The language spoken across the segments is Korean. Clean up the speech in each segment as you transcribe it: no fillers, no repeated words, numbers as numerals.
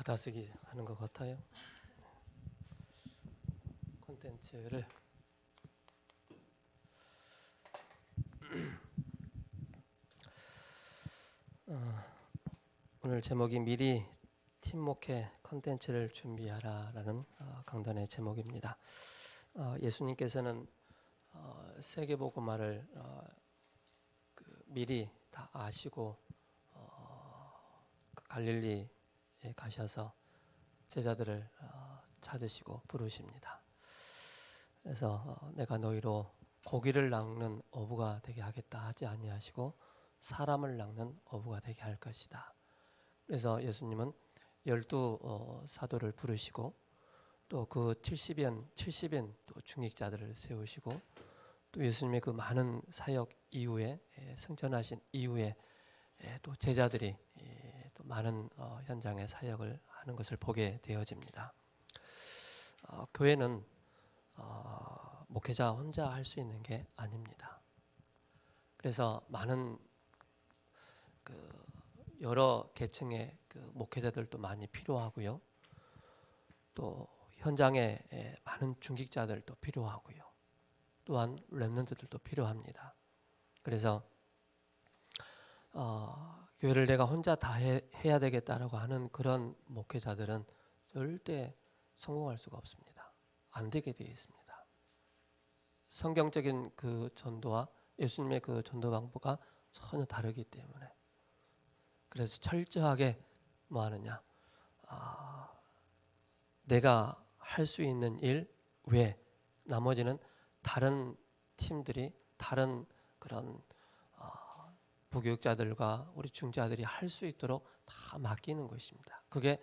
받아쓰기 하는 것 같아요. 콘텐츠를 오늘 제목이 미리 팀 목회 콘텐츠를 준비하라라는 강단의 제목입니다. 예수님께서는 세계복음화를 미리 다 아시고 갈릴리에 가셔서 제자들을 찾으시고 부르십니다. 그래서 내가 너희로 고기를 낚는 어부가 되게 하겠다 하지 아니하시고 사람을 낚는 어부가 되게 할 것이다. 그래서 예수님은 12 사도를 부르시고 또 그 70인 또 중직자들을 세우시고 또 예수님의 그 많은 사역 이후에 승천하신 이후에 또 제자들이 또 많은 현장의 사역을 하는 것을 보게 되어집니다. 교회는 목회자 혼자 할 수 있는 게 아닙니다. 그래서 많은 여러 계층의 목회자들도 많이 필요하고요. 또 현장에 많은 중직자들도 필요하고요. 또한 렘넌트들도 필요합니다. 그래서 교회를 내가 혼자 다 해야 되겠다라고 하는 그런 목회자들은 절대 성공할 수가 없습니다. 안 되게 되어 있습니다. 성경적인 그 전도와 예수님의 그 전도 방법과 전혀 다르기 때문에 그래서 철저하게 뭐 하느냐, 내가 할 수 있는 일 외에 나머지는 다른 팀들이 다른 그런 부교육자들과 우리 중자들이 할 수 있도록 다 맡기는 것입니다. 그게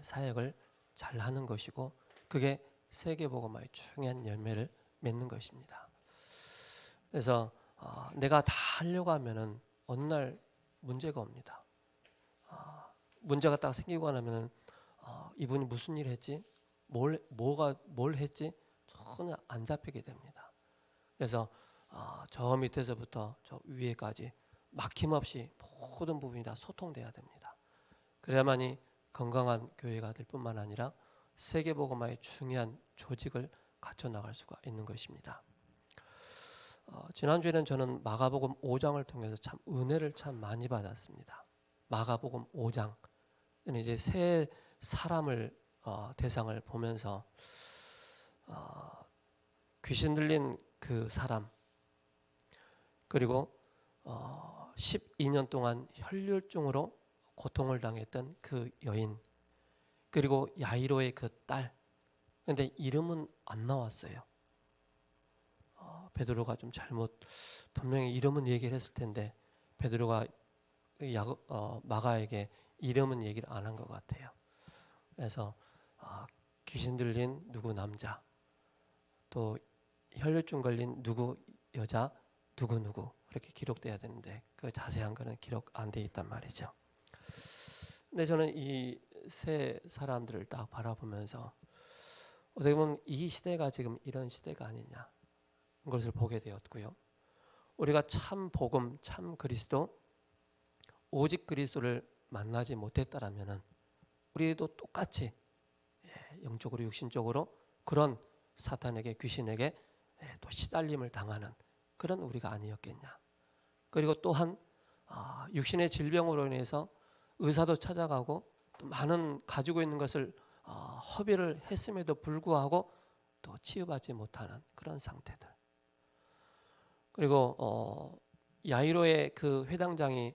사역을 잘 하는 것이고 그게 세계복음화의 중요한 열매를 맺는 것입니다. 그래서 내가 다 하려고 하면은 어느 날 문제가 옵니다. 문제가 딱 생기고 나면은 이분이 무슨 일 했지? 뭘 했지? 전혀 안 잡히게 됩니다. 그래서 저 밑에서부터 저 위에까지 막힘없이 모든 부분이 다 소통돼야 됩니다. 그래야만이 건강한 교회가 될 뿐만 아니라 세계복음화의 중요한 조직을 갖춰 나갈 수가 있는 것입니다. 지난주에는 저는 마가복음 5장을 통해서 참 은혜를 참 많이 받았습니다. 마가복음 5장 이제 세 사람을 대상을 보면서 귀신 들린 그 사람 그리고 12년 동안 혈류증으로 고통을 당했던 그 여인 그리고 야이로의 그 딸. 근데 이름은 안 나왔어요. 베드로가 좀 잘못 분명히 이름은 얘기를 했을 텐데 베드로가 마가에게 이름은 얘기를 안 한 것 같아요. 그래서 귀신 들린 누구 남자 또 혈류증 걸린 누구 여자 누구 그렇게 기록돼야 되는데 그 자세한 거는 기록 안 돼 있단 말이죠. 근데 저는 이 세 사람들을 딱 바라보면서 어떻게 보면 이 시대가 지금 이런 시대가 아니냐 것을 보게 되었고요. 우리가 참 복음, 참 그리스도, 오직 그리스도를 만나지 못했다라면은 우리도 똑같이 영적으로 육신적으로 그런 사탄에게 귀신에게 또 시달림을 당하는 그런 우리가 아니었겠냐. 그리고 또한 육신의 질병으로 인해서 의사도 찾아가고 또 많은 가지고 있는 것을 허비를 했음에도 불구하고 또 치유받지 못하는 그런 상태들. 그리고 야이로의 그 회당장이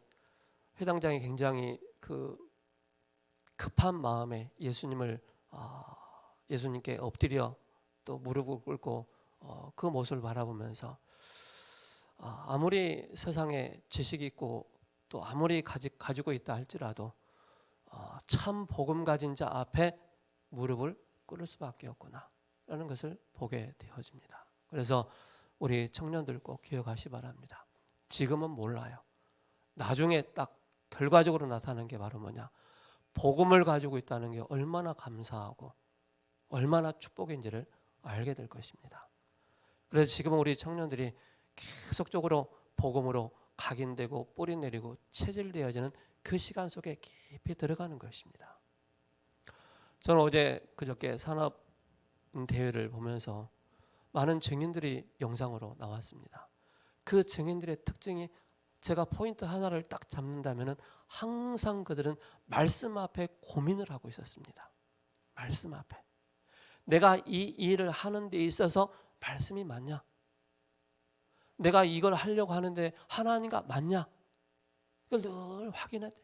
굉장히 그 급한 마음에 예수님께 엎드려 또 무릎을 꿇고 그 모습을 바라보면서 아무리 세상에 지식이 있고 또 아무리 가지고 있다 할지라도 참 복음 가진 자 앞에 무릎을 꿇을 수밖에 없구나라는 것을 보게 되어집니다. 그래서 우리 청년들 꼭 기억하시 바랍니다. 지금은 몰라요. 나중에 딱 결과적으로 나타나는 게 바로 뭐냐? 복음을 가지고 있다는 게 얼마나 감사하고 얼마나 축복인지를 알게 될 것입니다. 그래서 지금 우리 청년들이 계속적으로 복음으로 각인되고 뿌리 내리고 체질되어지는 그 시간 속에 깊이 들어가는 것입니다. 저는 어제 그저께 산업 대회를 보면서 많은 증인들이 영상으로 나왔습니다. 그 증인들의 특징이 제가 포인트 하나를 딱 잡는다면은 항상 그들은 말씀 앞에 고민을 하고 있었습니다. 말씀 앞에. 내가 이 일을 하는 데 있어서 말씀이 맞냐? 내가 이걸 하려고 하는데 하나님과 맞냐? 이걸 늘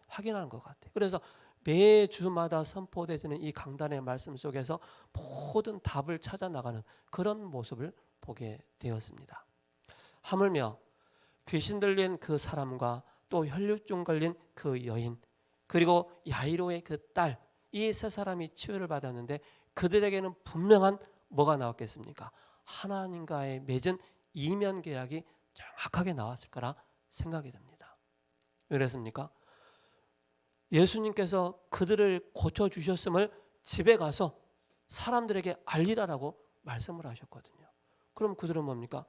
확인하는 것 같아요. 그래서 매주마다 선포되는 이 강단의 말씀 속에서 모든 답을 찾아 나가는 그런 모습을 보게 되었습니다. 하물며 귀신 들린 그 사람과 또 혈류증 걸린 그 여인, 그리고 야이로의 그 딸, 이 세 사람이 치유를 받았는데 그들에게는 분명한 뭐가 나왔겠습니까? 하나님과의 맺은 이면 계약이 정확하게 나왔을 거라 생각이 듭니다. 왜 그랬습니까? 예수님께서 그들을 고쳐주셨음을 집에 가서 사람들에게 알리라라고 말씀을 하셨거든요. 그럼 그들은 뭡니까?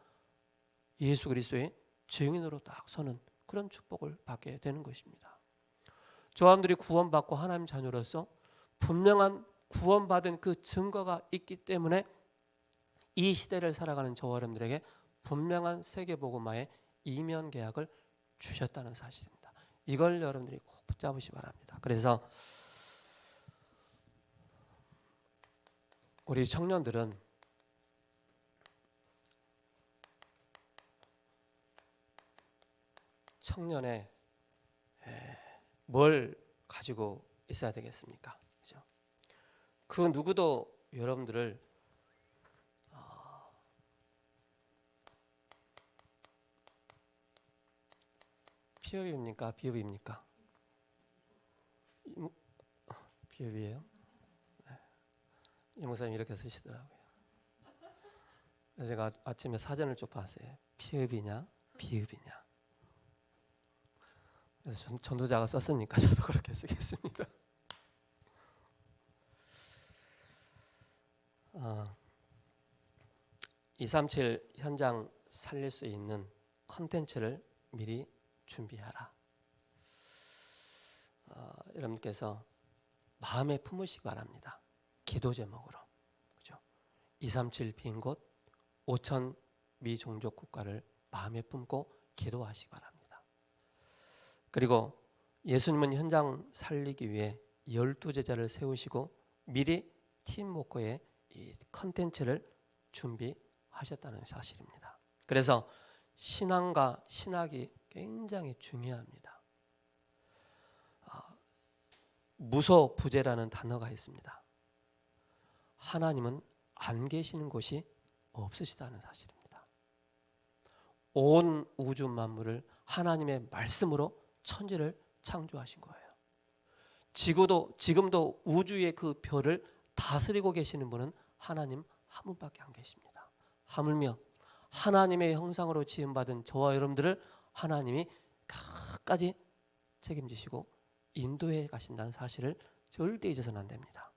예수 그리스도의 증인으로 딱 서는 그런 축복을 받게 되는 것입니다. 저 사람들이 구원받고 하나님 자녀로서 분명한 구원받은 그 증거가 있기 때문에 이 시대를 살아가는 저와 여러분들에게 분명한 세계복음화의 이면 계약을 주셨다는 사실입니다. 이걸 여러분들이 꼭 붙잡으시 바랍니다. 그래서 우리 청년들은 청년에 뭘 가지고 있어야 되겠습니까? 그죠? 그 누구도 여러분들을 피업입니까? 비업입니까? 비업이에요? 이 목사님 이렇게 쓰시더라고요. 그래서 제가 아침에 사전을 좀 봤어요. 피업이냐 비업이냐. 그래서 전도자가 썼으니까 저도 그렇게 쓰겠습니다. 237 현장 살릴 수 있는 컨텐츠를 미리 준비하라. 여러분께서 마음에 품으시기 바랍니다. 기도 제목으로. 그죠? 237 빈 곳 5천 미종족 국가를 마음에 품고 기도하시기 바랍니다. 그리고 예수님은 현장 살리기 위해 12제자를 세우시고 미리 팀워크에 이 컨텐츠를 준비하셨다는 사실입니다. 그래서 신앙과 신학이 굉장히 중요합니다. 무소부재라는 단어가 있습니다. 하나님은 안 계시는 곳이 없으시다는 사실입니다. 온 우주 만물을 하나님의 말씀으로 천지를 창조하신 거예요. 지금도 우주의 그 별을 다스리고 계시는 분은 하나님 한 분밖에 안 계십니다. 하물며 하나님의 형상으로 지음받은 저와 여러분들을 하나님이 끝까지 책임지시고 인도해 가신다는 사실을 절대 잊어서는 안 됩니다.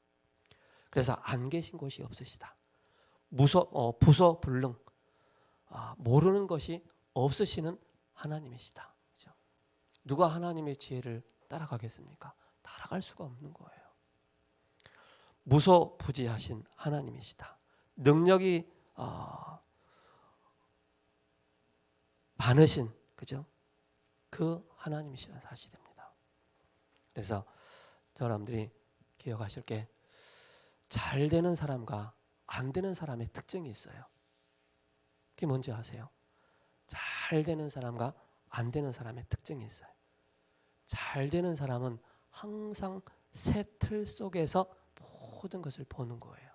그래서 안 계신 곳이 없으시다. 부소불능, 모르는 것이 없으시는 하나님이시다. 그렇죠? 누가 하나님의 지혜를 따라가겠습니까? 따라갈 수가 없는 거예요. 무소부지하신 하나님이시다. 능력이 많으신, 그죠? 그 하나님이시라는 사실입니다. 그래서 저 사람들이 기억하실 게 잘 되는 사람과 안 되는 사람의 특징이 있어요. 그게 뭔지 아세요? 잘 되는 사람과 안 되는 사람의 특징이 있어요. 잘 되는 사람은 항상 새 틀 속에서 모든 것을 보는 거예요.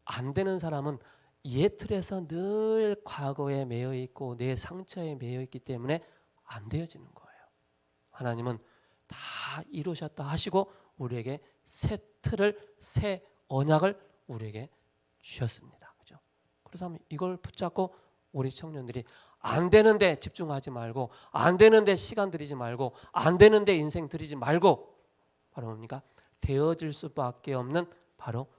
안 되는 사람은 옛 틀에서 늘 과거에 매여 있고 내 상처에 매여 있기 때문에 안 되어지는 거예요. 하나님은 다 이루셨다 하시고 우리에게 새 틀을, 새 언약을 우리에게 주셨습니다. 그죠? 그래서 이걸 붙잡고 우리 청년들이 안 되는데 집중하지 말고, 안 되는데 시간 들이지 말고, 안 되는데 인생 들이지 말고, 바로 뭡니까? 되어질 수밖에 없는 바로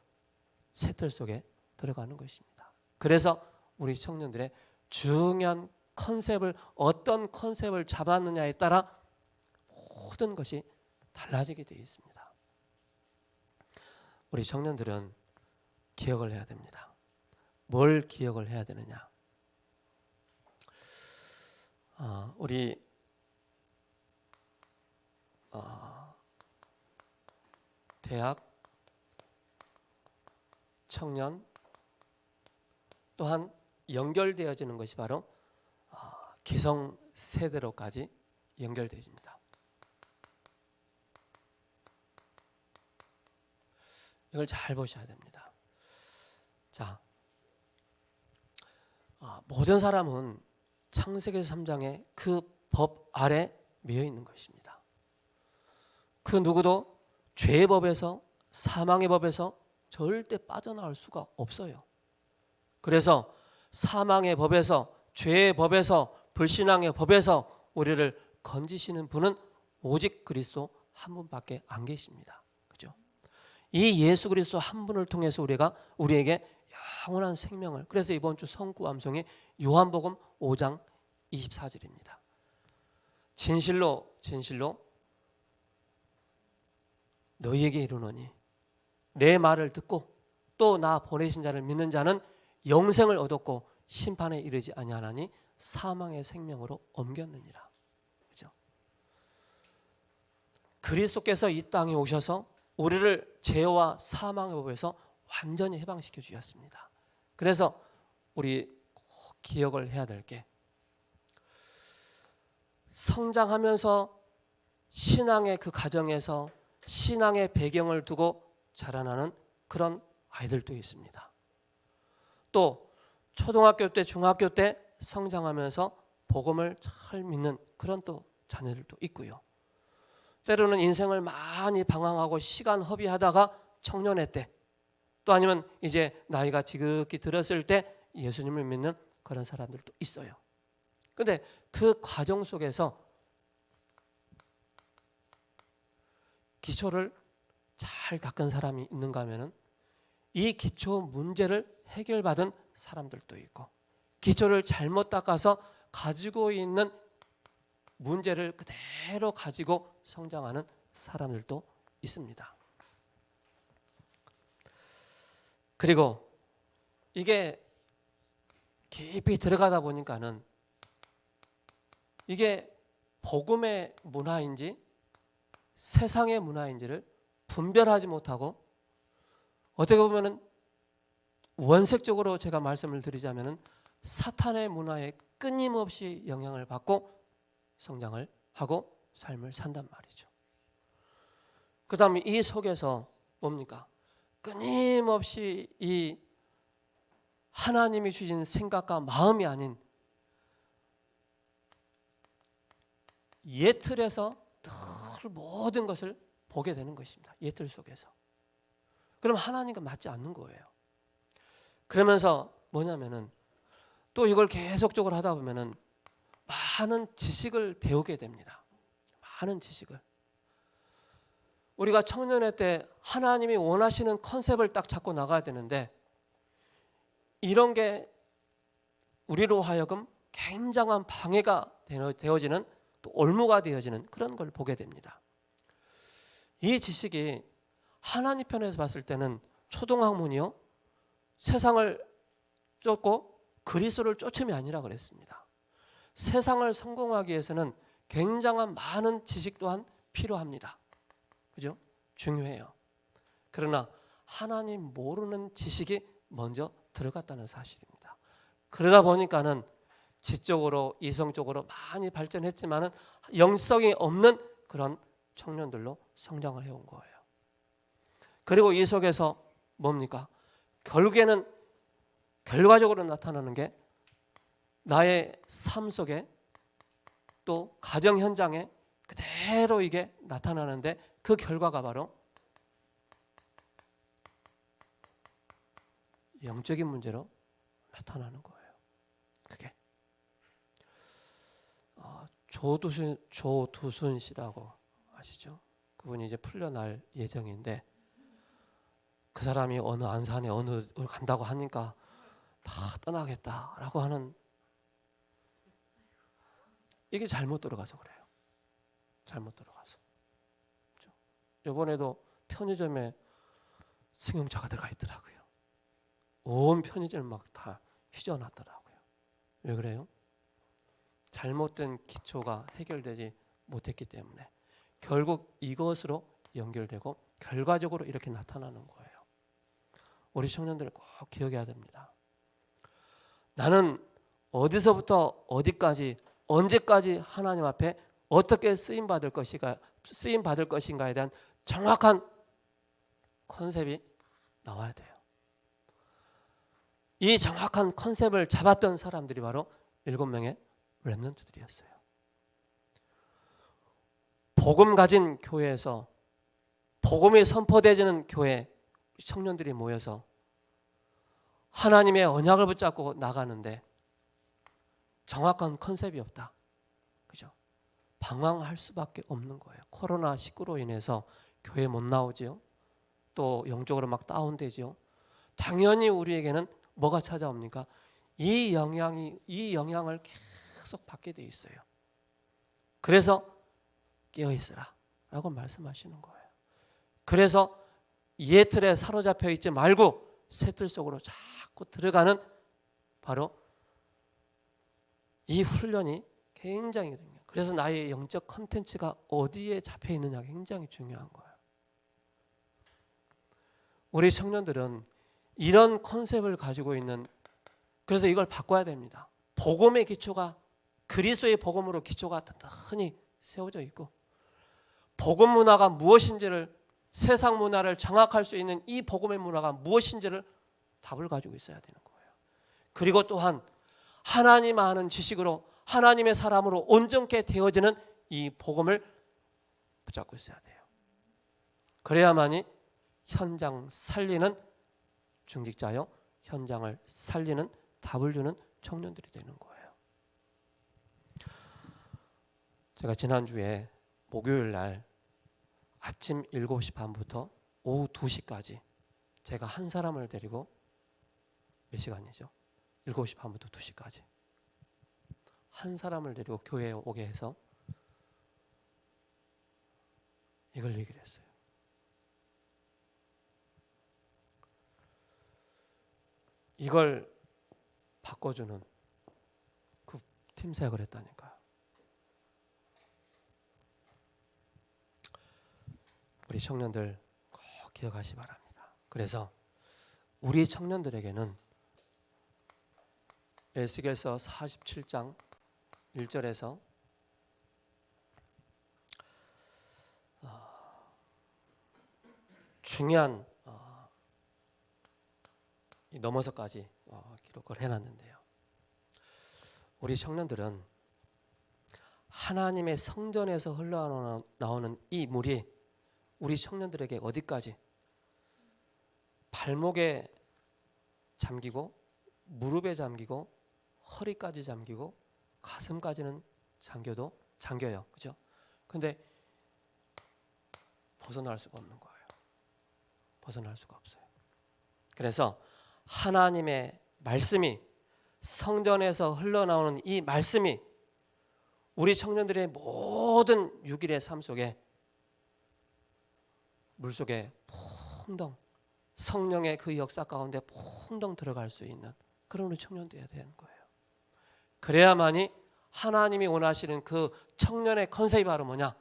새 틀 속에 들어가는 것입니다. 그래서 우리 청년들의 중요한 컨셉을, 어떤 컨셉을 잡았느냐에 따라 모든 것이 달라지게 되어 있습니다. 우리 청년들은 기억을 해야 됩니다. 뭘 기억을 해야 되느냐? 우리 대학 청년 또한 연결되어지는 것이 바로 기성세대로까지 연결되어집니다. 이걸 잘 보셔야 됩니다. 자, 모든 사람은 창세기 3장의 그 법 아래 매여 있는 것입니다. 그 누구도 죄의 법에서 사망의 법에서 절대 빠져나올 수가 없어요. 그래서 사망의 법에서 죄의 법에서 불신앙의 법에서 우리를 건지시는 분은 오직 그리스도 한 분밖에 안 계십니다. 그죠? 이 예수 그리스도 한 분을 통해서 우리에게 영원한 생명을, 그래서 이번 주 성구 암송이 요한복음 5장 24절입니다. 진실로 너희에게 이르노니 내 말을 듣고 또 나 보내신 자를 믿는 자는 영생을 얻었고 심판에 이르지 아니하나니 사망의 생명으로 옮겼느니라. 그죠? 그리스도께서 이 땅에 오셔서 우리를 죄와 사망의 법에서 완전히 해방시켜 주셨습니다. 그래서 우리 꼭 기억을 해야 될 게, 성장하면서 신앙의 그 가정에서 신앙의 배경을 두고 자라나는 그런 아이들도 있습니다. 또 초등학교 때 중학교 때 성장하면서 복음을 잘 믿는 그런 또 자녀들도 있고요. 때로는 인생을 많이 방황하고 시간 허비하다가 청년의 때, 또 아니면 이제 나이가 지극히 들었을 때 예수님을 믿는 그런 사람들도 있어요. 그런데 그 과정 속에서 기초를 잘 닦은 사람이 있는가 하면은 이 기초 문제를 해결받은 사람들도 있고, 기초를 잘못 닦아서 가지고 있는 문제를 그대로 가지고 성장하는 사람들도 있습니다. 그리고 이게 깊이 들어가다 보니까는 이게 복음의 문화인지 세상의 문화인지를 분별하지 못하고, 어떻게 보면은 원색적으로 제가 말씀을 드리자면은 사탄의 문화에 끊임없이 영향을 받고 성장을 하고 삶을 산단 말이죠. 그 다음에 이 속에서 뭡니까? 끊임없이 이 하나님이 주신 생각과 마음이 아닌 예틀에서 늘 모든 것을 보게 되는 것입니다. 예틀 속에서. 그럼 하나님과 맞지 않는 거예요. 그러면서 뭐냐면은 또 이걸 계속적으로 하다 보면은 많은 지식을 배우게 됩니다. 많은 지식을. 우리가 청년회 때 하나님이 원하시는 컨셉을 딱 잡고 나가야 되는데, 이런 게 우리로 하여금 굉장한 방해가 되어지는, 또 올무가 되어지는 그런 걸 보게 됩니다. 이 지식이 하나님 편에서 봤을 때는 초등학문이요, 세상을 쫓고 그리스도를 쫓음이 아니라 그랬습니다. 세상을 성공하기 위해서는 굉장한 많은 지식 또한 필요합니다. 그죠? 중요해요. 그러나 하나님 모르는 지식이 먼저 들어갔다는 사실입니다. 그러다 보니까는 지적으로 이성적으로 많이 발전했지만은 영성이 없는 그런 청년들로 성장을 해온 거예요. 그리고 이 속에서 뭡니까? 결국에는 결과적으로 나타나는 게 나의 삶 속에 또 가정 현장에 그대로 이게 나타나는데, 그 결과가 바로 영적인 문제로 나타나는 거예요. 그게 조두순 씨라고 아시죠? 그분이 이제 풀려날 예정인데, 그 사람이 어느 안산에 어느 간다고 하니까 다 떠나겠다라고 하는, 이게 잘못 들어가서 그래요. 잘못 들어가서. 이번에도 편의점에 승용차가 들어가 있더라고요. 온 편의점을 막 다 휘저어놨더라고요. 왜 그래요? 잘못된 기초가 해결되지 못했기 때문에 결국 이것으로 연결되고 결과적으로 이렇게 나타나는 거예요. 우리 청년들 꼭 기억해야 됩니다. 나는 어디서부터 어디까지 언제까지 하나님 앞에 어떻게 쓰임 받을 것인가에 대한 정확한 컨셉이 나와야 돼요. 이 정확한 컨셉을 잡았던 사람들이 바로 7명의 렘넌트들이었어요. 복음 가진 교회에서 복음이 선포되지는 교회 청년들이 모여서 하나님의 언약을 붙잡고 나가는데 정확한 컨셉이 없다. 그죠? 방황할 수밖에 없는 거예요. 코로나19로 인해서 교회 못 나오지요. 또 영적으로 막 다운되지요. 당연히 우리에게는 뭐가 찾아옵니까? 이 영향을 계속 받게 돼 있어요. 그래서 깨어 있으라 라고 말씀하시는 거예요. 그래서 옛 틀에 사로잡혀 있지 말고 새 틀 속으로 자꾸 들어가는 바로 이 훈련이 굉장히 중요해요. 그래서 나의 영적 컨텐츠가 어디에 잡혀 있느냐가 굉장히 중요한 거예요. 우리 청년들은 이런 컨셉을 가지고 있는, 그래서 이걸 바꿔야 됩니다. 복음의 기초가 그리스도의 복음으로 기초가 튼튼히 세워져 있고 복음 문화가 무엇인지를, 세상 문화를 장악할 수 있는 이 복음의 문화가 무엇인지를 답을 가지고 있어야 되는 거예요. 그리고 또한 하나님 아는 지식으로 하나님의 사람으로 온전케 되어지는 이 복음을 붙잡고 있어야 돼요. 그래야만이 현장 살리는 중직자요, 현장을 살리는 답을 주는 청년들이 되는 거예요. 제가 지난주에 목요일 날 아침 7시 반부터 오후 2시까지 제가 한 사람을 데리고, 몇 시간이죠? 7시 반부터 2시까지 한 사람을 데리고 교회에 오게 해서 이걸 얘기를 했어요. 이걸 바꿔주는 그 팀사역을 했다니까요. 우리 청년들 꼭 기억하시 바랍니다. 그래서 우리 청년들에게는 에스겔서 47장 1절에서 중요한 넘어서까지 기록을 해놨는데요. 우리 청년들은 하나님의 성전에서 흘러나오는 이 물이 우리 청년들에게 어디까지? 발목에 잠기고 무릎에 잠기고 허리까지 잠기고 가슴까지는 잠겨요. 그죠? 근데 벗어날 수가 없는 거예요. 벗어날 수가 없어요. 그래서 하나님의 말씀이, 성전에서 흘러나오는 이 말씀이 우리 청년들의 모든 6일의 삶 속에 물속에 풍덩, 성령의 그 역사 가운데 풍덩 들어갈 수 있는 그런 우리 청년들이 되는 거예요. 그래야만이 하나님이 원하시는 그 청년의 컨셉이 바로 뭐냐?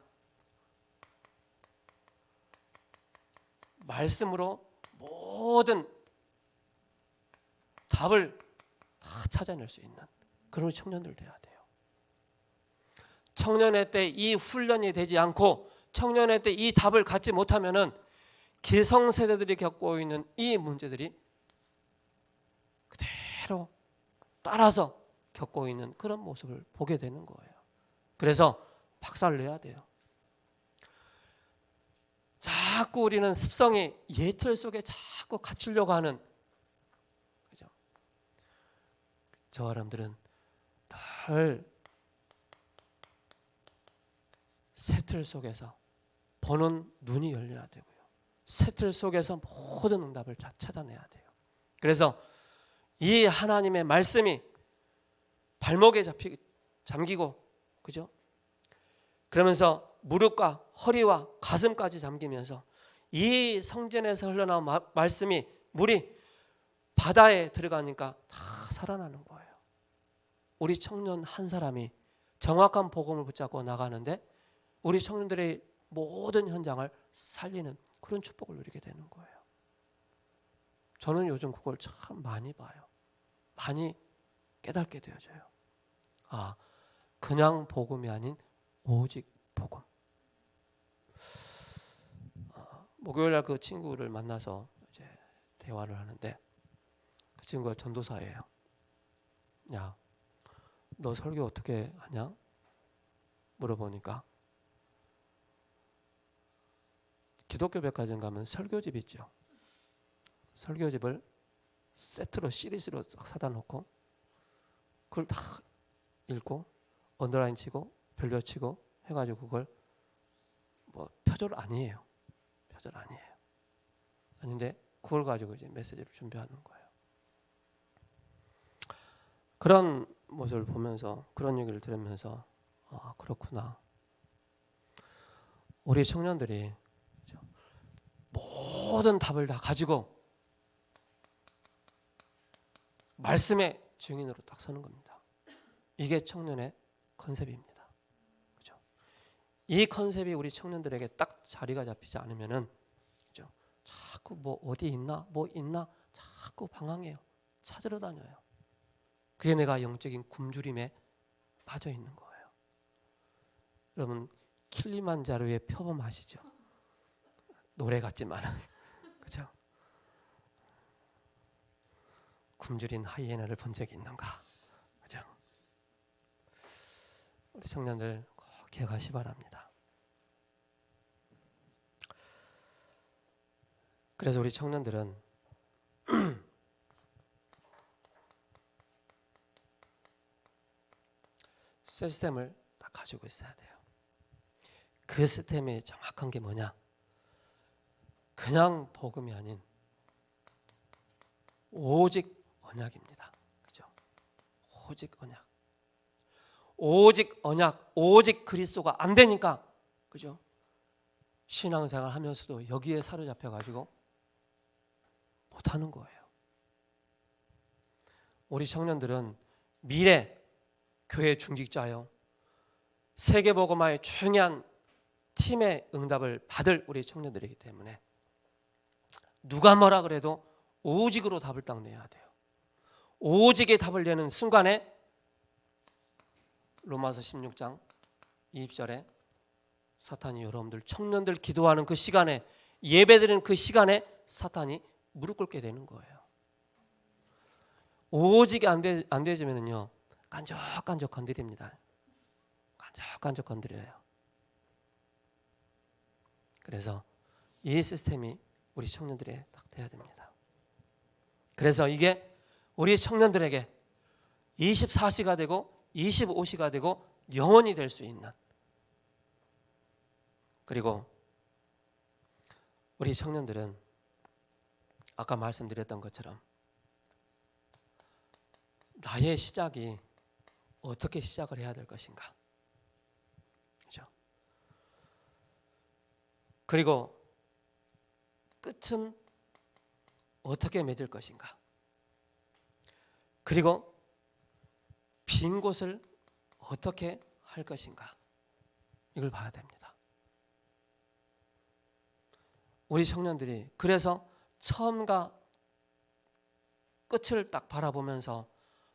말씀으로 모든 답을 다 찾아낼 수 있는 그런 청년들 돼야 돼요. 청년의 때 이 훈련이 되지 않고 청년의 때 이 답을 갖지 못하면은 기성세대들이 겪고 있는 이 문제들이 그대로 따라서 겪고 있는 그런 모습을 보게 되는 거예요. 그래서 박살 내야 돼요. 자꾸 우리는 습성이 예틀 속에 자꾸 갇히려고 하는, 그죠? 저 사람들은 늘 새틀 속에서 보는 눈이 열려야 되고요. 새틀 속에서 모든 응답을 찾아내야 돼요. 그래서 이 하나님의 말씀이 발목에 잠기고, 그죠? 그러면서 무릎과 허리와 가슴까지 잠기면서 이 성전에서 흘러나온 말씀이 물이 바다에 들어가니까 다 살아나는 거예요. 우리 청년 한 사람이 정확한 복음을 붙잡고 나가는데 우리 청년들의 모든 현장을 살리는 그런 축복을 누리게 되는 거예요. 저는 요즘 그걸 참 많이 봐요. 많이 깨닫게 되어져요. 아, 그냥 복음이 아닌 오직 복음. 목요일날 그 친구를 만나서 이제 대화를 하는데 그 친구가 전도사예요. 야, 너 설교 어떻게 하냐? 물어보니까 기독교 백화점 가면 설교집 있죠. 설교집을 세트로 시리즈로 싹 사다 놓고 그걸 다 읽고 언더라인 치고 별표 치고 해가지고 그걸 뭐 표절 아니에요. 표절 아니에요. 아닌데 그걸 가지고 이제 메시지를 준비하는 거예요. 그런 모습을 보면서 그런 얘기를 들으면서 아, 그렇구나. 우리 청년들이 모든 답을 다 가지고 말씀의 증인으로 딱 서는 겁니다. 이게 청년의 컨셉입니다. 그렇죠? 이 컨셉이 우리 청년들에게 딱 자리가 잡히지 않으면은 그렇죠? 자꾸 뭐 어디 있나 뭐 있나 자꾸 방황해요. 찾으러 다녀요. 그게 내가 영적인 굶주림에 빠져 있는 거예요. 여러분 킬리만자로의 표범 아시죠? 노래 같지만 그렇죠? 굶주린 하이에나를 본 적이 있는가? 그죠? 우리 청년들 꼭 기억하시 바랍니다. 그래서 우리 청년들은 시스템을 다 가지고 있어야 돼요. 그 시스템이 정확한 게 뭐냐? 그냥 복음이 아닌 오직 언약입니다. 그죠? 오직 언약. 오직 언약, 오직 그리스도가 안 되니까, 그죠? 신앙생활 하면서도 여기에 사로잡혀 가지고 못 하는 거예요. 우리 청년들은 미래 교회 중직자요. 세계복음화의 중요한 팀의 응답을 받을 우리 청년들이기 때문에 누가 뭐라 그래도 오직으로 답을 딱 내야 돼요. 오직의 답을 내는 순간에 로마서 16장 20절에 사탄이 여러분들 청년들 기도하는 그 시간에 예배드리는 그 시간에 사탄이 무릎 꿇게 되는 거예요. 오직이 안 되지면은요 깐적깐적 건드립니다. 깐적깐적 건드려요. 그래서 이 시스템이 우리 청년들에 딱 돼야 됩니다. 그래서 이게 우리 청년들에게 24시가 되고 25시가 되고 영원히 될 수 있는, 그리고 우리 청년들은 아까 말씀드렸던 것처럼 나의 시작이 어떻게 시작을 해야 될 것인가, 그렇죠? 그리고 끝은 어떻게 맺을 것인가, 그리고 빈 곳을 어떻게 할 것인가, 이걸 봐야 됩니다. 우리 청년들이 그래서 처음과 끝을 딱 바라보면서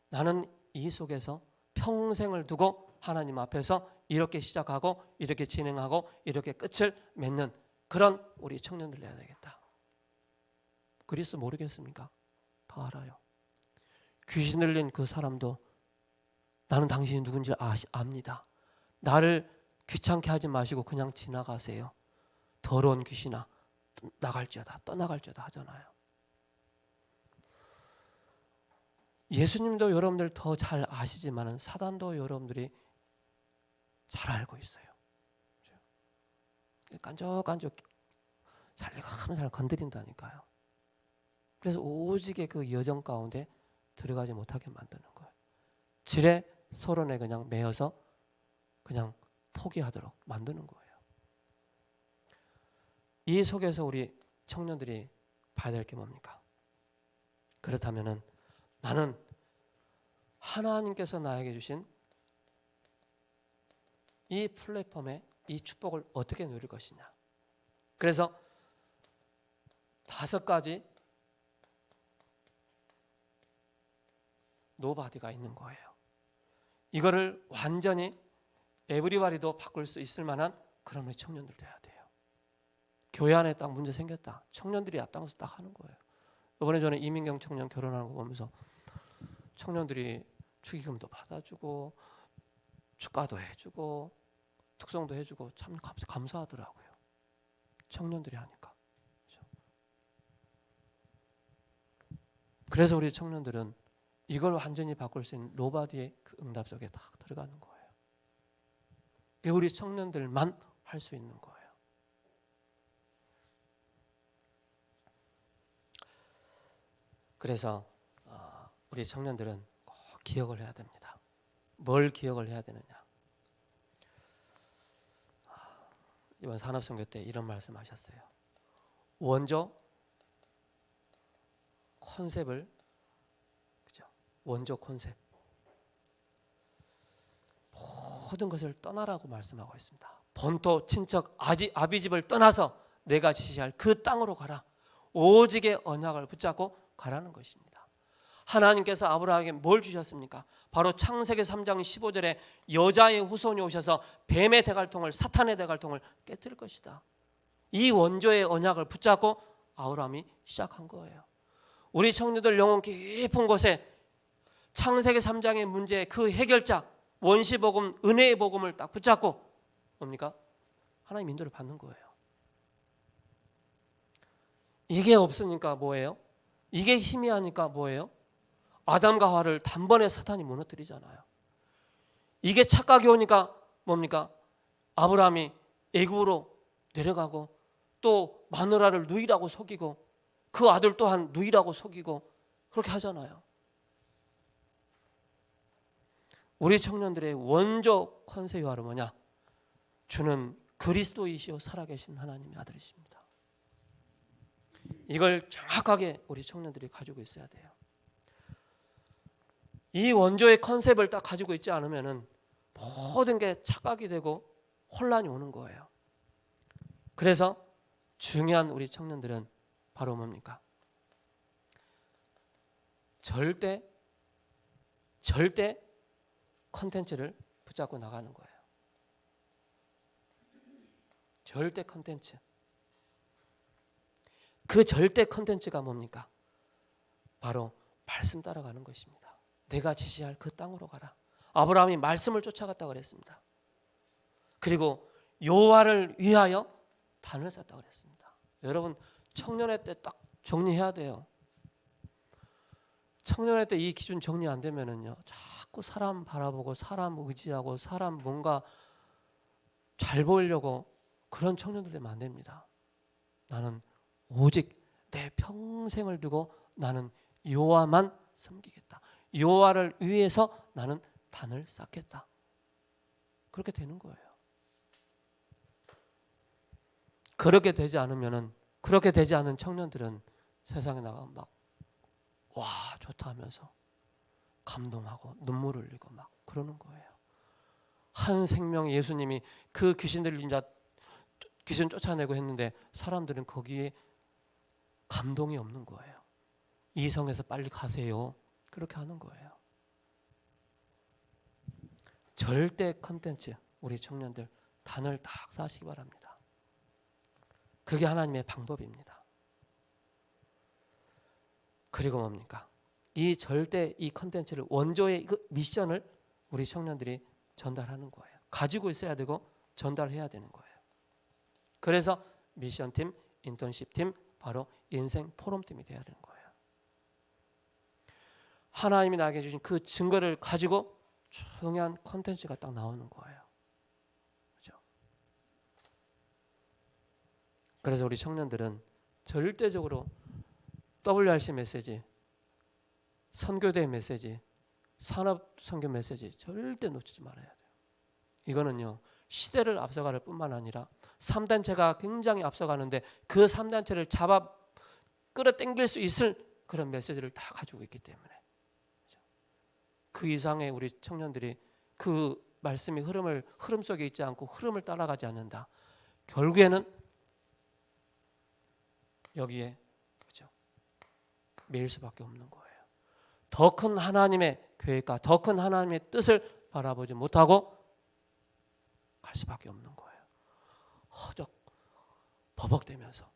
나는 이 속에서 평생을 두고 하나님 앞에서 이렇게 시작하고 이렇게 진행하고 이렇게 끝을 맺는 그런 우리 청년들 해야 되겠다. 그리스 모르겠습니까? 다 알아요. 귀신 들린 그 사람도 나는 당신이 누군지 압니다. 나를 귀찮게 하지 마시고 그냥 지나가세요. 더러운 귀신아 나갈지어다 떠나갈지어다 하잖아요. 예수님도 여러분들 더 잘 아시지만 사단도 여러분들이 잘 알고 있어요. 깐족깐족 살리감살 건드린다니까요. 그래서 오직의 그 여정 가운데 들어가지 못하게 만드는 거예요. 지레 서론에 그냥 매여서 그냥 포기하도록 만드는 거예요. 이 속에서 우리 청년들이 봐야 될 게 뭡니까? 그렇다면은 나는 하나님께서 나에게 주신 이 플랫폼에 이 축복을 어떻게 누릴 것이냐. 그래서 5가지 노바디가 있는 거예요. 이거를 완전히 에브리바디도 바꿀 수 있을 만한 그런 우리 청년들 돼야 돼요. 교회 안에 딱 문제 생겼다. 청년들이 앞장서 딱 하는 거예요. 이번에 저는 이민경 청년 결혼하는 거 보면서 청년들이 축의금도 받아주고 축가도 해주고 특송도 해주고 참 감사하더라고요. 청년들이 하니까. 그래서 우리 청년들은 이걸 완전히 바꿀 수 있는 노바디의 그 응답 속에 딱 들어가는 거예요. 이게 우리 청년들만 할 수 있는 거예요. 그래서 우리 청년들은 꼭 기억을 해야 됩니다. 뭘 기억을 해야 되느냐. 이번 산업선교 때 이런 말씀하셨어요. 원조 컨셉을, 그죠? 원조 컨셉, 모든 것을 떠나라고 말씀하고 있습니다. 본토, 친척, 아비 집을 떠나서 내가 지시할 그 땅으로 가라. 오직의 언약을 붙잡고 가라는 것입니다. 하나님께서 아브라함에게 뭘 주셨습니까? 바로 창세기 3장 15절에 여자의 후손이 오셔서 뱀의 대갈통을, 사탄의 대갈통을 깨뜨릴 것이다. 이 원조의 언약을 붙잡고 아브라함이 시작한 거예요. 우리 청년들 영혼 깊은 곳에 창세기 3장의 문제의 그 해결자 원시복음, 은혜의 복음을 딱 붙잡고 뭡니까? 하나님 인도를 받는 거예요. 이게 없으니까 뭐예요? 이게 희미하니까 뭐예요? 아담과 하와를 단번에 사탄이 무너뜨리잖아요. 이게 착각이 오니까 뭡니까? 아브라함이 애굽으로 내려가고 또 마누라를 누이라고 속이고 그 아들 또한 누이라고 속이고 그렇게 하잖아요. 우리 청년들의 원조 컨셉이 바로 뭐냐? 주는 그리스도이시오 살아계신 하나님의 아들이십니다. 이걸 정확하게 우리 청년들이 가지고 있어야 돼요. 이 원조의 컨셉을 딱 가지고 있지 않으면은 모든 게 착각이 되고 혼란이 오는 거예요. 그래서 중요한 우리 청년들은 바로 뭡니까? 절대 컨텐츠를 붙잡고 나가는 거예요. 절대 컨텐츠. 그 절대 컨텐츠가 뭡니까? 바로 말씀 따라가는 것입니다. 내가 지시할 그 땅으로 가라. 아브라함이 말씀을 쫓아갔다고 그랬습니다. 그리고 여호와를 위하여 단을 쌓았다고 그랬습니다. 여러분 청년회 때 딱 정리해야 돼요. 청년회 때 이 기준 정리 안 되면은요, 자꾸 사람 바라보고 사람 의지하고 사람 뭔가 잘 보이려고 그런 청년들 되면 안 됩니다. 나는 오직 내 평생을 두고 나는 여호와만 섬기겠다. 여호와를 위해서 나는 단을 쌓겠다. 그렇게 되는 거예요. 그렇게 되지 않으면은, 그렇게 되지 않은 청년들은 세상에 나가면 막 와 좋다 하면서 감동하고 눈물 흘리고 막 그러는 거예요. 한 생명 예수님이 그 귀신 들린 자 귀신 쫓아내고 했는데 사람들은 거기에 감동이 없는 거예요. 이 성에서 빨리 가세요. 그렇게 하는 거예요. 절대 컨텐츠 우리 청년들 단을 딱 쌓으시기 바랍니다. 그게 하나님의 방법입니다. 그리고 뭡니까? 이 절대 이 컨텐츠를 원조의 그 미션을 우리 청년들이 전달하는 거예요. 가지고 있어야 되고 전달해야 되는 거예요. 그래서 미션팀, 인턴십팀, 바로 인생 포럼팀이 돼야 되는 거예요. 하나님이 나에게 주신 그 증거를 가지고 중요한 콘텐츠가 딱 나오는 거예요. 그렇죠? 그래서 우리 청년들은 절대적으로 WRC 메시지, 선교대 메시지, 산업 선교 메시지 절대 놓치지 말아야 돼요. 이거는요 시대를 앞서갈 뿐만 아니라 3단체가 굉장히 앞서가는데 그 3단체를 잡아 끌어당길 수 있을 그런 메시지를 다 가지고 있기 때문에 그 이상의 우리 청년들이 그 말씀이 흐름 속에 있지 않고 흐름을 따라가지 않는다. 결국에는 여기에 그죠? 매일 수밖에 없는 거예요. 더 큰 하나님의 계획과 더 큰 하나님의 뜻을 바라보지 못하고 갈 수밖에 없는 거예요. 허적, 버벅대면서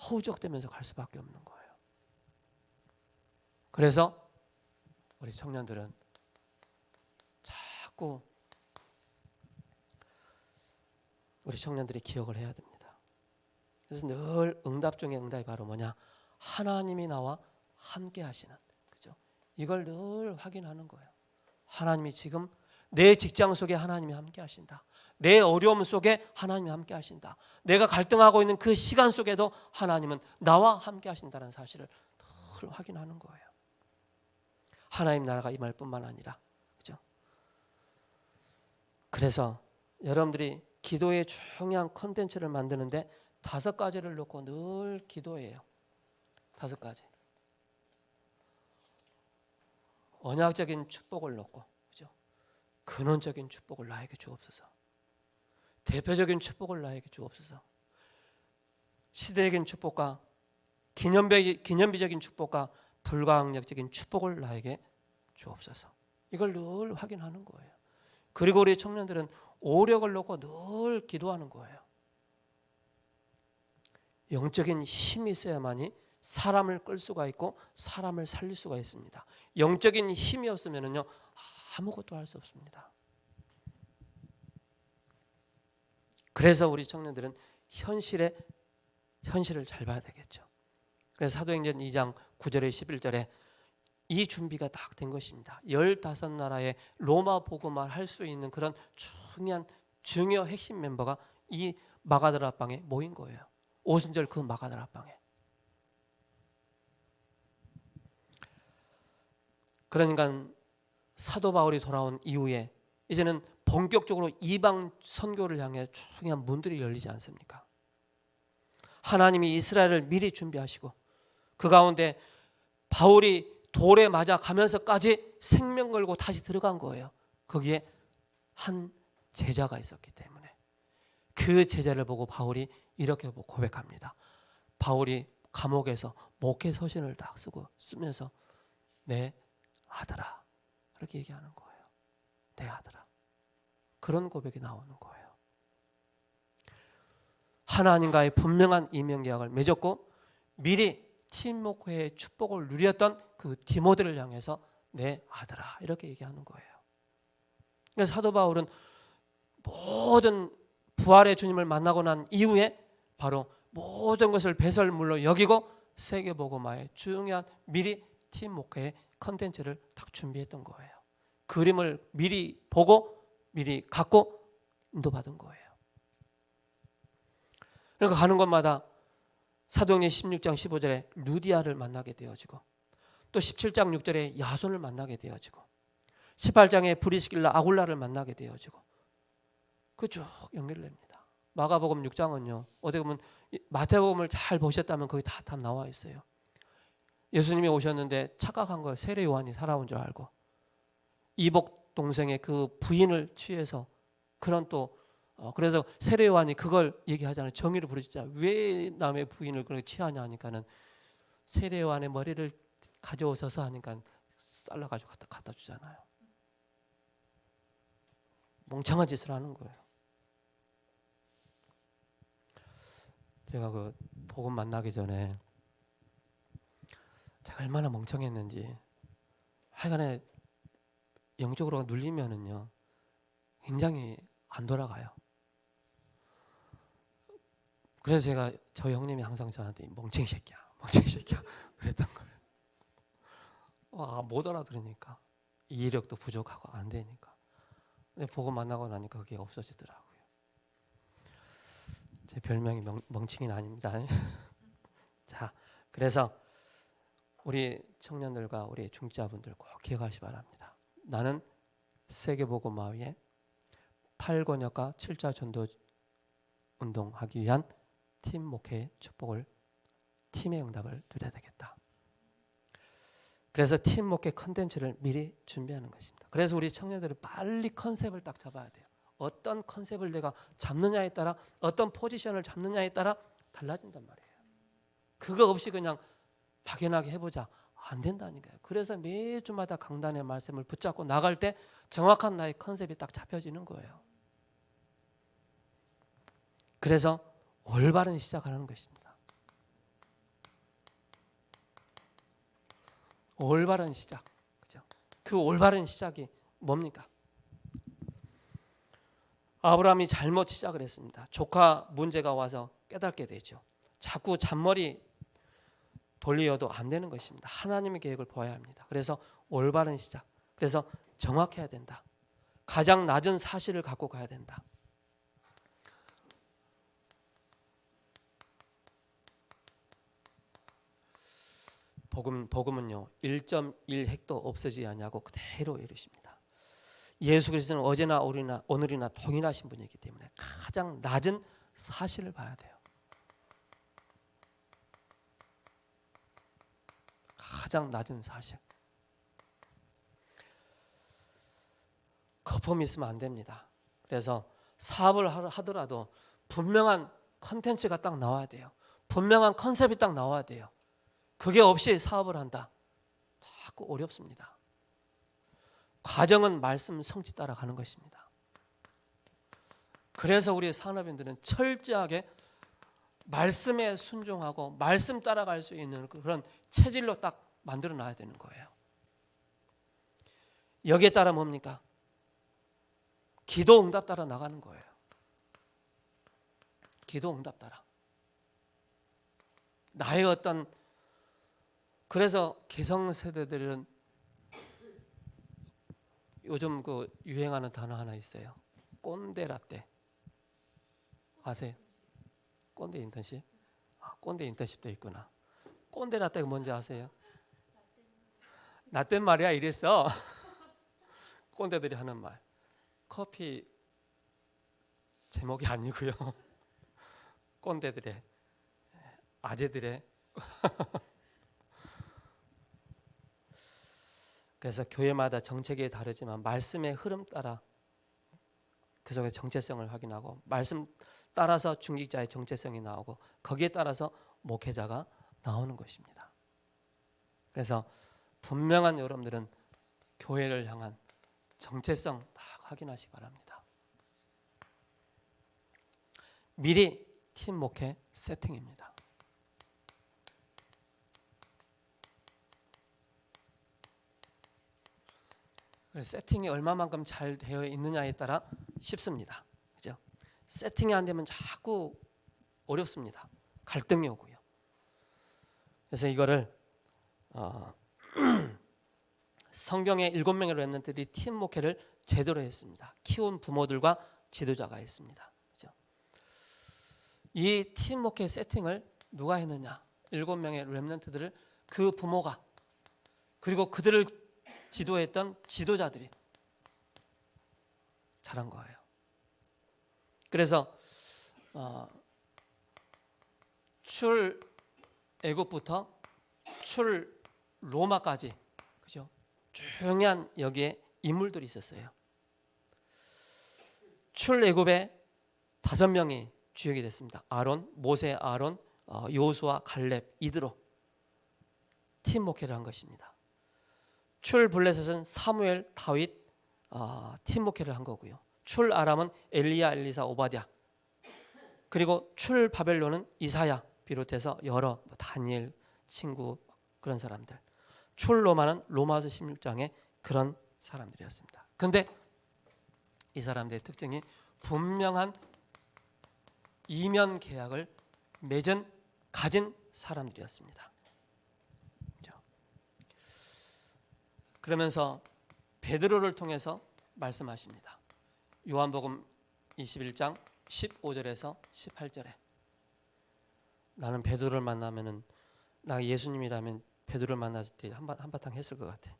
허우적대면서 갈 수밖에 없는 거예요. 그래서 우리 청년들은 자꾸 우리 청년들이 기억을 해야 됩니다. 그래서 늘 응답 중에 응답이 바로 뭐냐? 하나님이 나와 함께 하시는, 그죠? 이걸 늘 확인하는 거예요. 하나님이 지금 내 직장 속에 하나님이 함께 하신다. 내 어려움 속에 하나님이 함께 하신다. 내가 갈등하고 있는 그 시간 속에도 하나님은 나와 함께 하신다는 사실을 늘 확인하는 거예요. 하나님 나라가 임할 뿐만 아니라, 그죠? 그래서 여러분들이 기도의 중요한 콘텐츠를 만드는데 5가지를 놓고 늘 기도해요. 5가지. 언약적인 축복을 놓고, 그죠? 근원적인 축복을 나에게 주옵소서. 대표적인 축복을 나에게 주옵소서. 시대적인 축복과 기념비적인 축복과 불가항력적인 축복을 나에게 주옵소서. 이걸 늘 확인하는 거예요. 그리고 우리 청년들은 오력을 놓고 늘 기도하는 거예요. 영적인 힘이 있어야만이 사람을 끌 수가 있고 사람을 살릴 수가 있습니다. 영적인 힘이 없으면요 아무것도 할 수 없습니다. 그래서 우리 청년들은 현실을 잘 봐야 되겠죠. 그래서 사도행전 2장 9절에 11절에 이 준비가 딱 된 것입니다. 15나라의 로마 복음을 할 수 있는 그런 중요 핵심 멤버가 이 마가다라 방에 모인 거예요. 오순절 그 마가다라 방에. 그러니까 사도 바울이 돌아온 이후에 이제는 본격적으로 이방 선교를 향해 중요한 문들이 열리지 않습니까? 하나님이 이스라엘을 미리 준비하시고 그 가운데 바울이 돌에 맞아 가면서까지 생명 걸고 다시 들어간 거예요. 거기에 한 제자가 있었기 때문에 그 제자를 보고 바울이 이렇게 고백합니다. 바울이 감옥에서 목회 서신을 딱 쓰면서 내 아들아 이렇게 얘기하는 거예요. 내 아들아. 그런 고백이 나오는 거예요. 하나님과의 분명한 이명계약을 맺었고 미리 팀목회의 축복을 누렸던 그 디모데를 향해서 내 아들아 이렇게 얘기하는 거예요. 그래서 사도 바울은 모든 부활의 주님을 만나고 난 이후에 바로 모든 것을 배설물로 여기고 세계복음화의 중요한 미리 팀목회의 컨텐츠를 딱 준비했던 거예요. 그림을 미리 보고 미리 갖고 인도받은 거예요. 그러니까 가는 곳마다 사도행전 16장 15절에 루디아를 만나게 되어지고 또 17장 6절에 야손을 만나게 되어지고 18장에 브리스길라 아굴라를 만나게 되어지고 그 쭉 연결됩니다. 마가복음 6장은요. 어떻게 보면 마태복음을 잘 보셨다면 거기 다 나와 있어요. 예수님이 오셨는데 착각한 거예요. 세례 요한이 살아온 줄 알고 이복 동생의 그 부인을 취해서 그런 또 그래서 세례 요한이 그걸 얘기하잖아요. 정의를 부르시자. 왜 남의 부인을 그렇게 취하냐 하니까는 세례 요한의 머리를 가져오셔서 하니까 잘라가지고 갖다 주잖아요. 멍청한 짓을 하는 거예요. 제가 그 복음 만나기 전에 제가 얼마나 멍청했는지 하여간에 영적으로 눌리면은요 굉장히 안 돌아가요. 그래서 제가 저희 형님이 항상 저한테 멍청이 새끼야 그랬던 거예요. 못 알아들으니까 이해력도 부족하고 안 되니까. 근데 복음 만나고 나니까 그게 없어지더라고요. 제 별명이 멍청이는 아닙니다. 자, 그래서 우리 청년들과 우리 중자분들 꼭 기억하시 바랍니다. 나는 세계복음화의 8권역과 7자 전도 운동하기 위한 팀 목회의 축복을, 팀의 응답을 누려야 되겠다. 그래서 팀 목회 컨텐츠를 미리 준비하는 것입니다. 그래서 우리 청년들은 빨리 컨셉을 딱 잡아야 돼요. 어떤 컨셉을 내가 잡느냐에 따라, 어떤 포지션을 잡느냐에 따라 달라진단 말이에요. 그거 없이 그냥 막연하게 해보자, 안 된다니까요. 그래서 매주마다 강단의 말씀을 붙잡고 나갈 때 정확한 나의 컨셉이 딱 잡혀지는 거예요. 그래서 올바른 시작하는 것입니다. 올바른 시작, 그죠? 그 올바른 시작이 뭡니까? 아브라함이 잘못 시작을 했습니다. 조카 문제가 와서 깨닫게 되죠. 자꾸 잔머리 돌리어도 안 되는 것입니다. 하나님의 계획을 보아야 합니다. 그래서 올바른 시작, 그래서 정확해야 된다. 가장 낮은 사실을 갖고 가야 된다. 복음은요 1.1획도 없어지지 않냐고 그대로 이르십니다. 예수 그리스도는 어제나 오늘이나 동일하신 분이기 때문에 가장 낮은 사실을 봐야 돼요. 가장 낮은 사실. 거품이 있으면 안 됩니다. 그래서 사업을 하더라도 분명한 컨텐츠가 딱 나와야 돼요. 분명한 컨셉이 딱 나와야 돼요. 그게 없이 사업을 한다, 자꾸 어렵습니다. 과정은 말씀 성취 따라가는 것입니다. 그래서 우리 산업인들은 철저하게 말씀에 순종하고 말씀 따라갈 수 있는 그런 체질로 딱 만들어 놔야 되는 거예요. 여기에 따라 뭡니까? 기도 응답 따라 나가는 거예요. 기도 응답 따라. 나의 어떤, 그래서 기성세대들은 요즘 그 유행하는 단어 하나 있어요. 꼰대 라떼. 아세요? 꼰대 인턴십? 꼰대 인턴십도 있구나. 꼰대 라떼가 뭔지 아세요? 나 땐 말이야 이랬어. 꼰대들이 하는 말. 커피 제목이 아니고요. 꼰대들의, 아재들의. 그래서 교회마다 정책이 다르지만 말씀의 흐름 따라 그 속의 정체성을 확인하고, 말씀 따라서 중직자의 정체성이 나오고, 거기에 따라서 목회자가 나오는 것입니다. 그래서 분명한 여러분들은 교회를 향한 정체성 다 확인하시기 바랍니다. 미리 팀 목회 세팅입니다. 세팅이 얼마만큼 잘 되어 있느냐에 따라 쉽습니다. 그죠? 세팅이 안 되면 자꾸 어렵습니다. 갈등이 오고요. 그래서 이거를 성경의 7명의 렘넌트들이 팀 목회를 제대로 했습니다. 키운 부모들과 지도자가 했습니다. 그죠? 이 팀 목회 세팅을 누가 했느냐? 7명의 렘넌트들을 그 부모가, 그리고 그들을 지도했던 지도자들이 잘한 거예요. 그래서 출 애굽부터 출 로마까지, 그죠? 중요한 여기에 인물들이 있었어요. 출 애굽에 5명이 주역이 됐습니다. 아론, 모세, 아론, 여호수아, 갈렙, 이드로. 팀 목회를 한 것입니다. 출 블레셋은 사무엘, 다윗, 팀 목회를 한 거고요. 출 아람은 엘리야, 엘리사, 오바댜. 그리고 출 바벨론은 이사야 비롯해서 여러 다니엘 친구 그런 사람들. 출 로마는 로마서 16장에 그런 사람들이었습니다. 그런데 이 사람들의 특징이 분명한 이면 계약을 가진 사람들이었습니다. 그러면서 베드로를 통해서 말씀하십니다. 요한복음 21장 15절에서 18절에 나는 베드로를 만나면은, 나 예수님이라면 베드로를 만났을 때 한바탕 했을 것 같아.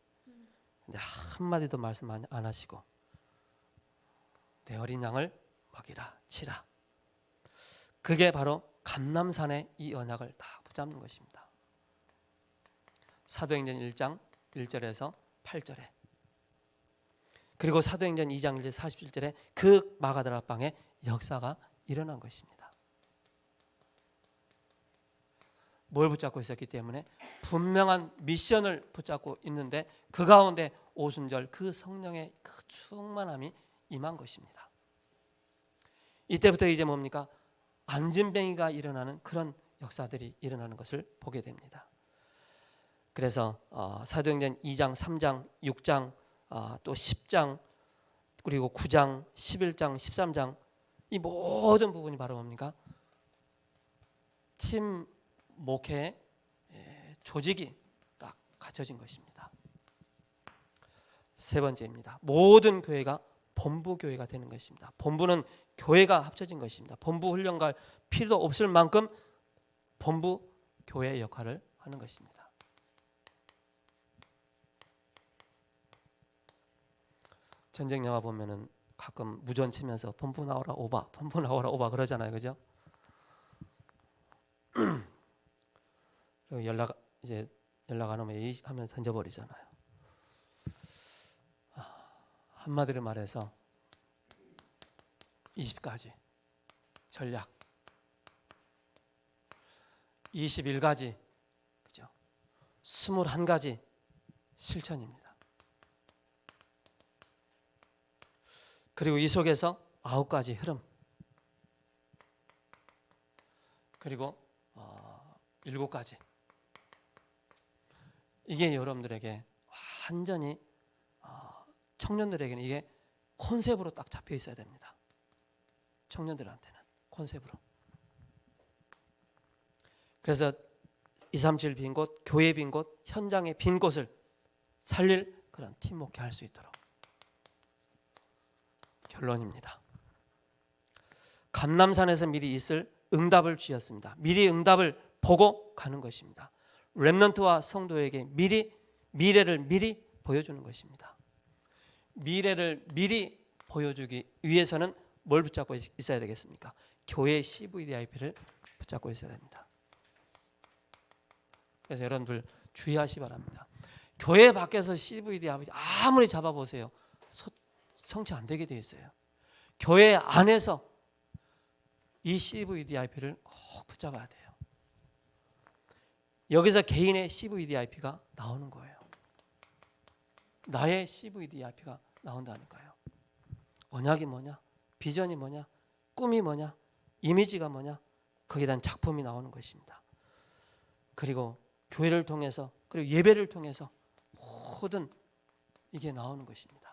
근데 한마디도 말씀 안 하시고 내 어린 양을 먹이라 치라. 그게 바로 감람산의 이 언약을 다 붙잡는 것입니다. 사도행전 1장 1절에서 8절에, 그리고 사도행전 2장 1절 47절에 그 마가다라 방의 역사가 일어난 것입니다. 뭘 붙잡고 있었기 때문에 분명한 미션을 붙잡고 있는데 그 가운데 오순절 그 성령의 그 충만함이 임한 것입니다. 이때부터 이제 뭡니까? 안진뱅이가 일어나는 그런 역사들이 일어나는 것을 보게 됩니다. 그래서 사도행전 2장, 3장, 6장, 또 10장, 그리고 9장, 11장, 13장 이 모든 부분이 바로 뭡니까? 팀 목회 조직이 딱 갖춰진 것입니다. 세 번째입니다. 모든 교회가 본부 교회가 되는 것입니다. 본부는 교회가 합쳐진 것입니다. 본부 훈련 갈 필요도 없을 만큼 본부 교회의 역할을 하는 것입니다. 전쟁 영화 보면은 가끔 무전 치면서 본부 나오라 오바, 본부 나오라 오바 그러잖아요, 그죠? 연락 안 오면 에이 하면 던져버리잖아요. 한마디로 말해서 20가지 전략, 21가지, 그죠? 21가지 실천입니다. 그리고 이 속에서 9가지 흐름, 그리고 7가지. 이게 여러분들에게 완전히 청년들에게는 이게 콘셉트로 딱 잡혀 있어야 됩니다. 청년들한테는 콘셉트로. 그래서 237 빈 곳, 교회 빈 곳, 현장의 빈 곳을 살릴 그런 팀 목회할 수 있도록. 결론입니다. 감람산에서 미리 있을 응답을 주셨습니다. 미리 응답을 보고 가는 것입니다. 렘넌트와 성도에게 미래를 미리 보여주는 것입니다. 미래를 미리 보여주기 위해서는 뭘 붙잡고 있어야 되겠습니까? 교회 CVDIP를 붙잡고 있어야 됩니다. 그래서 여러분들 주의하시 바랍니다. 교회 밖에서 CVDIP 아무리 잡아보세요. 성취 안 되게 돼 있어요. 교회 안에서 이 CVDIP를 꼭 붙잡아야 돼요. 여기서 개인의 CVDIP가 나오는 거예요. 나의 CVDIP가 나온다니까요. 언약이 뭐냐? 비전이 뭐냐? 꿈이 뭐냐? 이미지가 뭐냐? 거기에 대한 작품이 나오는 것입니다. 그리고 교회를 통해서, 그리고 예배를 통해서 모든 이게 나오는 것입니다.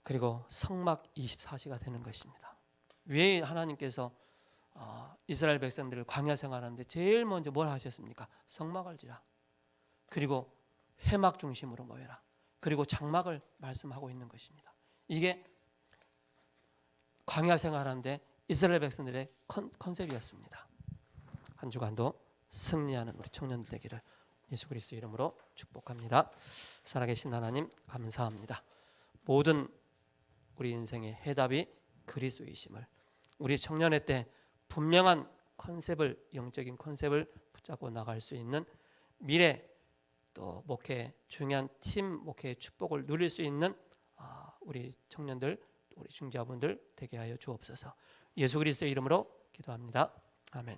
그리고 성막 24시가 되는 것입니다. 왜 하나님께서 이스라엘 백성들을 광야 생활하는데 제일 먼저 뭘 하셨습니까? 성막을 지라. 그리고 회막 중심으로 모여라. 그리고 장막을 말씀하고 있는 것입니다. 이게 광야 생활하는데 이스라엘 백성들의 컨셉이었습니다. 한 주간도 승리하는 우리 청년들 되기를 예수 그리스도 이름으로 축복합니다. 살아계신 하나님 감사합니다. 모든 우리 인생의 해답이 그리스도이심을, 우리 청년의 때 분명한 컨셉을, 영적인 컨셉을 붙잡고 나갈 수 있는 미래, 또 목회, 중요한 팀 목회의 축복을 누릴 수 있는 우리 청년들, 우리 중자분들 되게 하여 주옵소서. 예수 그리스도의 이름으로 기도합니다. 아멘.